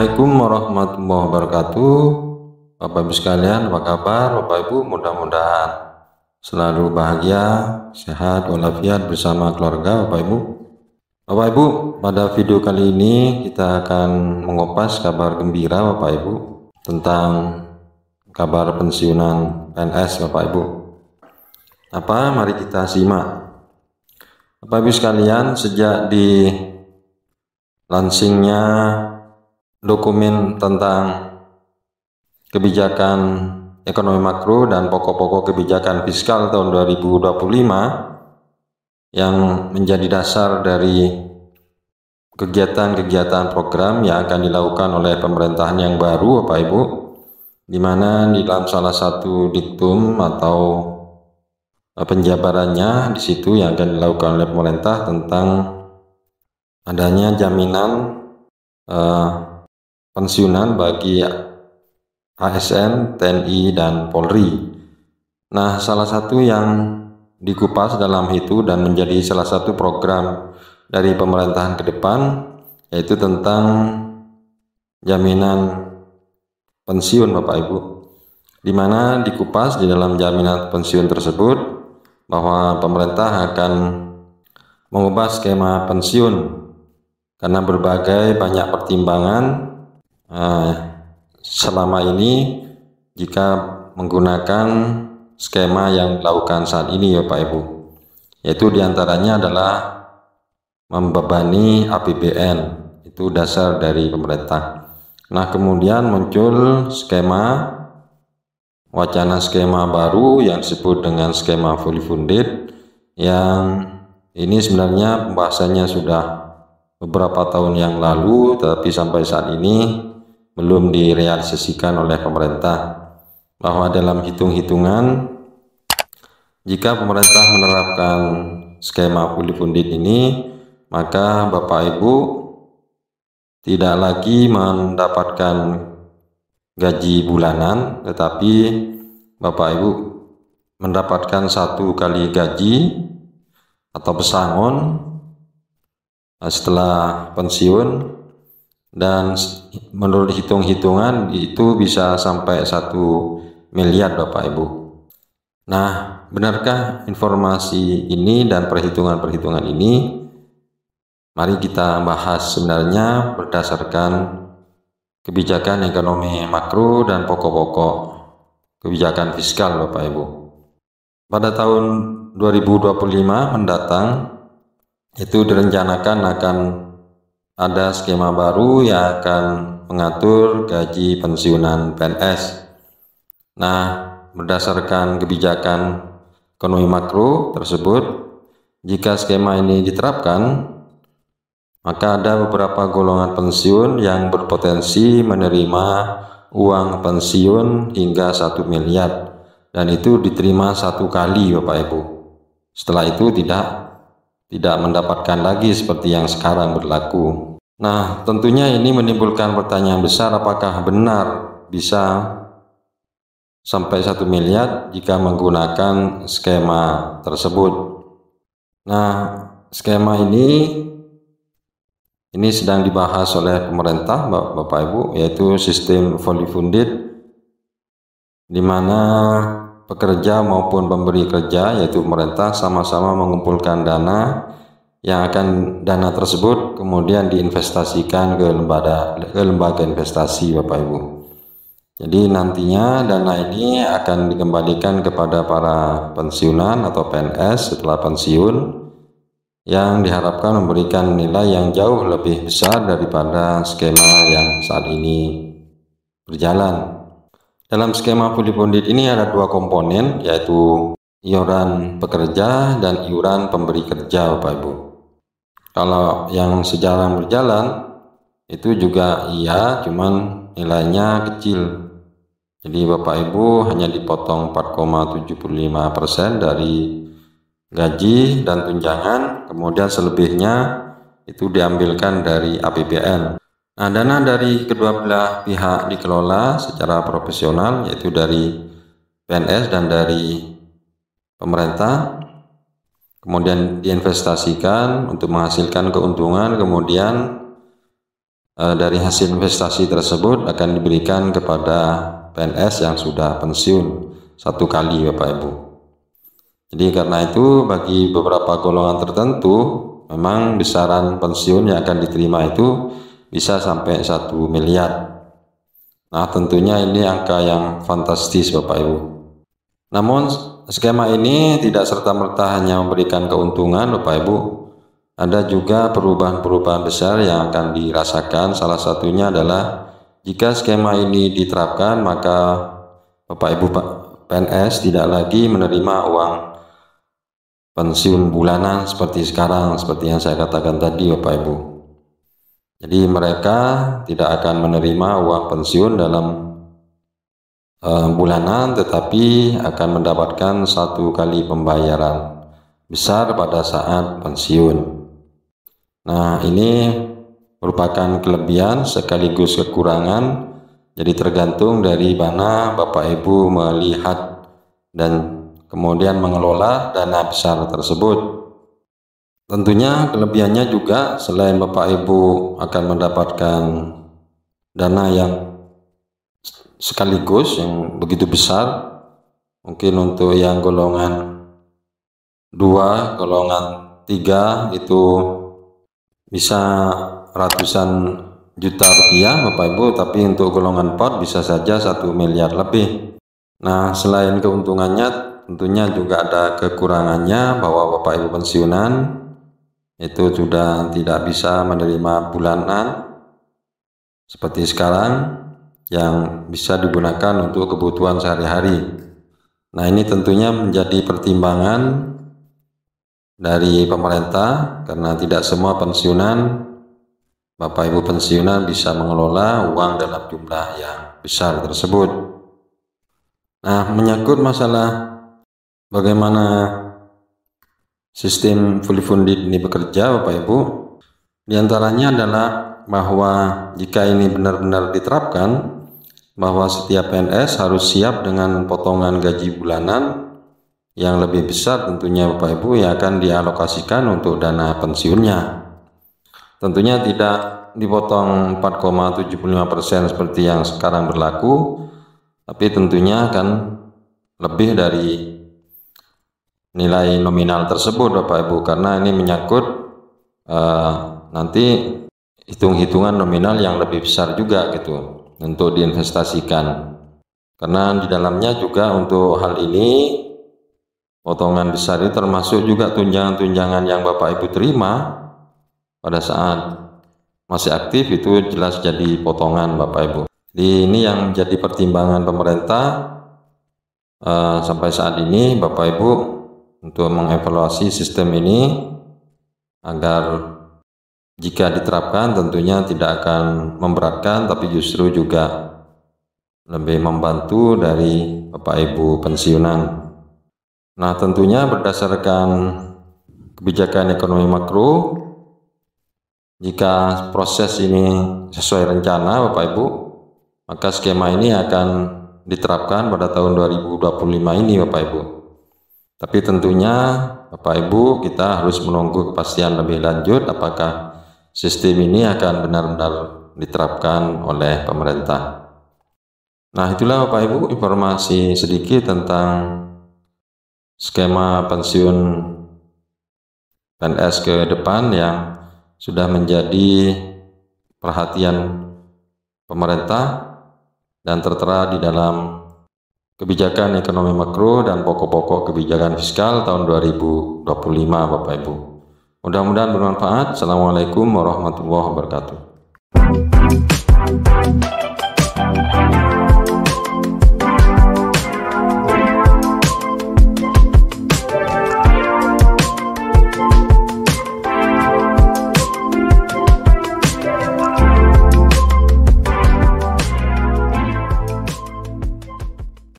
Assalamualaikum warahmatullahi wabarakatuh. Bapak Ibu sekalian, apa kabar? Bapak Ibu mudah-mudahan selalu bahagia, sehat, walafiat bersama keluarga Bapak Ibu. Bapak Ibu, pada video kali ini kita akan mengupas kabar gembira Bapak Ibu tentang kabar pensiunan PNS Bapak Ibu. Apa? Mari kita simak. Bapak Ibu sekalian, sejak di lansingnya dokumen tentang kebijakan ekonomi makro dan pokok-pokok kebijakan fiskal tahun 2025 yang menjadi dasar dari kegiatan-kegiatan program yang akan dilakukan oleh pemerintahan yang baru Bapak Ibu, di mana di dalam salah satu diktum atau penjabarannya di situ yang akan dilakukan oleh pemerintah tentang adanya jaminan pensiunan bagi ASN, TNI, dan Polri. Nah, salah satu yang dikupas dalam itu dan menjadi salah satu program dari pemerintahan ke depan yaitu tentang jaminan pensiun Bapak Ibu, di mana dikupas di dalam jaminan pensiun tersebut bahwa pemerintah akan mengubah skema pensiun karena berbagai banyak pertimbangan selama ini jika menggunakan skema yang dilakukan saat ini ya Pak Ibu, yaitu diantaranya adalah membebani APBN, itu dasar dari pemerintah. Nah, kemudian muncul wacana skema baru yang disebut dengan skema fully funded, yang ini sebenarnya pembahasannya sudah beberapa tahun yang lalu, tetapi sampai saat ini belum direalisasikan oleh pemerintah, bahwa dalam hitung-hitungan jika pemerintah menerapkan skema fully funded ini, maka Bapak Ibu tidak lagi mendapatkan gaji bulanan, tetapi Bapak Ibu mendapatkan satu kali gaji atau pesangon setelah pensiun, dan menurut hitung-hitungan itu bisa sampai 1 miliar Bapak Ibu. Nah, benarkah informasi ini dan perhitungan-perhitungan ini? Mari kita bahas sebenarnya berdasarkan kebijakan ekonomi makro dan pokok-pokok kebijakan fiskal Bapak Ibu. Pada tahun 2025 mendatang itu direncanakan akan ada skema baru yang akan mengatur gaji pensiunan PNS. Nah, berdasarkan kebijakan ekonomi makro tersebut, jika skema ini diterapkan, maka ada beberapa golongan pensiun yang berpotensi menerima uang pensiun hingga 1 miliar, dan itu diterima satu kali Bapak Ibu. Setelah itu tidak mendapatkan lagi seperti yang sekarang berlaku. Nah, tentunya ini menimbulkan pertanyaan besar, apakah benar bisa sampai 1 miliar jika menggunakan skema tersebut. Nah, skema ini sedang dibahas oleh pemerintah Bapak Ibu, yaitu sistem fully funded, di mana pekerja maupun pemberi kerja yaitu pemerintah sama-sama mengumpulkan dana dana tersebut kemudian diinvestasikan ke lembaga investasi Bapak Ibu. Jadi nantinya dana ini akan dikembalikan kepada para pensiunan atau PNS setelah pensiun, yang diharapkan memberikan nilai yang jauh lebih besar daripada skema yang saat ini berjalan. Dalam skema fully funded ini ada 2 komponen, yaitu iuran pekerja dan iuran pemberi kerja Bapak Ibu. Kalau yang sejarah berjalan itu juga iya, cuman nilainya kecil. Jadi Bapak Ibu hanya dipotong 4,75% dari gaji dan tunjangan, kemudian selebihnya itu diambilkan dari APBN. Nah, dana dari kedua belah pihak dikelola secara profesional, yaitu dari PNS dan dari pemerintah, kemudian diinvestasikan untuk menghasilkan keuntungan, kemudian dari hasil investasi tersebut akan diberikan kepada PNS yang sudah pensiun 1 kali, Bapak Ibu. Jadi karena itu bagi beberapa golongan tertentu memang besaran pensiun yang akan diterima itu bisa sampai 1 miliar. Nah, tentunya ini angka yang fantastis, Bapak Ibu. Namun skema ini tidak serta-merta hanya memberikan keuntungan, Bapak Ibu. Ada juga perubahan-perubahan besar yang akan dirasakan. Salah satunya adalah jika skema ini diterapkan, maka Bapak Ibu PNS tidak lagi menerima uang pensiun bulanan seperti sekarang, seperti yang saya katakan tadi, Bapak Ibu. Jadi mereka tidak akan menerima uang pensiun dalam bulanan, tetapi akan mendapatkan 1 kali pembayaran besar pada saat pensiun. Nah, ini merupakan kelebihan sekaligus kekurangan, jadi tergantung dari mana Bapak Ibu melihat dan kemudian mengelola dana besar tersebut. Tentunya kelebihannya juga selain Bapak Ibu akan mendapatkan dana yang sekaligus yang begitu besar, mungkin untuk yang golongan 2, golongan 3 itu bisa ratusan juta rupiah, Bapak Ibu, tapi untuk golongan 4 bisa saja 1 miliar lebih. Nah, selain keuntungannya tentunya juga ada kekurangannya, bahwa Bapak Ibu pensiunan itu sudah tidak bisa menerima bulanan seperti sekarang yang bisa digunakan untuk kebutuhan sehari-hari. Nah, ini tentunya menjadi pertimbangan dari pemerintah karena tidak semua pensiunan, Bapak Ibu pensiunan bisa mengelola uang dalam jumlah yang besar tersebut. Nah, menyangkut masalah bagaimana sistem fully funded ini bekerja, Bapak Ibu, diantaranya adalah bahwa jika ini benar-benar diterapkan, bahwa setiap PNS harus siap dengan potongan gaji bulanan yang lebih besar tentunya, Bapak Ibu, yang akan dialokasikan untuk dana pensiunnya. Tentunya tidak dipotong 4,75% seperti yang sekarang berlaku, tapi tentunya akan lebih dari nilai nominal tersebut, Bapak Ibu, karena ini menyangkut nanti hitung-hitungan nominal yang lebih besar juga gitu untuk diinvestasikan. Karena di dalamnya juga untuk hal ini potongan besar itu termasuk juga tunjangan-tunjangan yang Bapak Ibu terima pada saat masih aktif, itu jelas jadi potongan, Bapak Ibu. Jadi ini yang menjadi pertimbangan pemerintah sampai saat ini, Bapak Ibu, untuk mengevaluasi sistem ini agar jika diterapkan tentunya tidak akan memberatkan, tapi justru juga lebih membantu dari Bapak Ibu pensiunan. Nah, tentunya berdasarkan kebijakan ekonomi makro, jika proses ini sesuai rencana, Bapak Ibu, maka skema ini akan diterapkan pada tahun 2025 ini, Bapak Ibu. Tapi tentunya Bapak Ibu kita harus menunggu kepastian lebih lanjut apakah sistem ini akan benar-benar diterapkan oleh pemerintah. Nah, itulah Bapak Ibu informasi sedikit tentang skema pensiun PNS ke depan yang sudah menjadi perhatian pemerintah dan tertera di dalam kebijakan ekonomi makro dan pokok-pokok kebijakan fiskal tahun 2025, Bapak Ibu. Mudah-mudahan bermanfaat. Assalamualaikum warahmatullahi wabarakatuh.